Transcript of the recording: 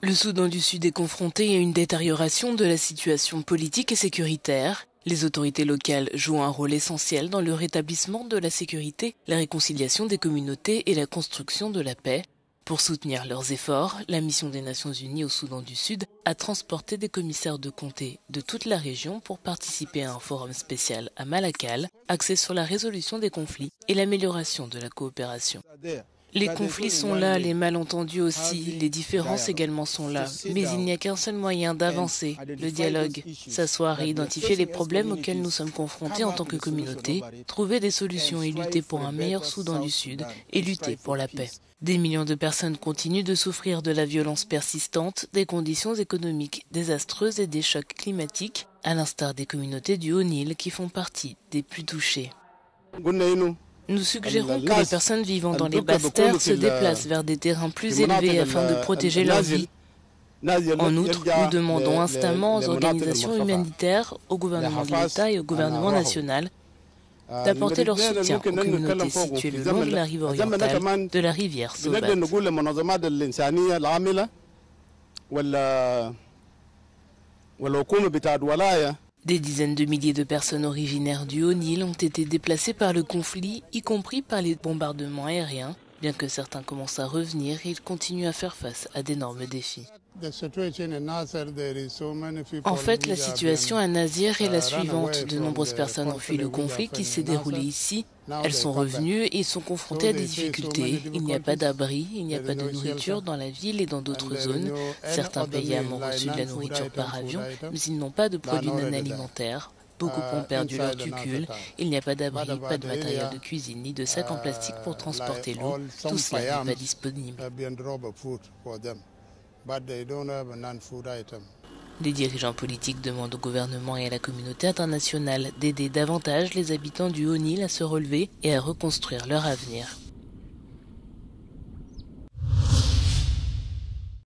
Le Soudan du Sud est confronté à une détérioration de la situation politique et sécuritaire. Les autorités locales jouent un rôle essentiel dans le rétablissement de la sécurité, la réconciliation des communautés et la construction de la paix. Pour soutenir leurs efforts, la mission des Nations Unies au Soudan du Sud a transporté des commissaires de comté de toute la région pour participer à un forum spécial à Malakal, axé sur la résolution des conflits et l'amélioration de la coopération. Les conflits sont là, les malentendus aussi, les différences également sont là. Mais il n'y a qu'un seul moyen d'avancer, le dialogue. S'asseoir et identifier les problèmes auxquels nous sommes confrontés en tant que communauté, trouver des solutions et lutter pour un meilleur Soudan du Sud et lutter pour la paix. Des millions de personnes continuent de souffrir de la violence persistante, des conditions économiques désastreuses et des chocs climatiques, à l'instar des communautés du Haut-Nil qui font partie des plus touchées. Nous suggérons que les personnes vivant dans les basses terres se déplacent vers des terrains plus élevés afin de protéger leur vie. En outre, nous demandons instamment aux organisations humanitaires, au gouvernement de l'État et au gouvernement national d'apporter leur soutien aux communautés situées le long de la rive orientale de la rivière Sobat. Des dizaines de milliers de personnes originaires du Haut-Nil ont été déplacées par le conflit, y compris par les bombardements aériens. Bien que certains commencent à revenir, ils continuent à faire face à d'énormes défis. En fait, la situation à Nasir est la suivante. De nombreuses personnes ont fui le conflit qui s'est déroulé ici. Elles sont revenues et sont confrontées à des difficultés. Il n'y a pas d'abri, il n'y a pas de nourriture dans la ville et dans d'autres zones. Certains pays ont reçu de la nourriture par avion, mais ils n'ont pas de produits non alimentaires. Beaucoup ont perdu leur tucule. Il n'y a pas d'abri, pas de matériel de cuisine, ni de sacs en plastique pour transporter l'eau. Tout cela n'est pas disponible. Les dirigeants politiques demandent au gouvernement et à la communauté internationale d'aider davantage les habitants du Haut-Nil à se relever et à reconstruire leur avenir.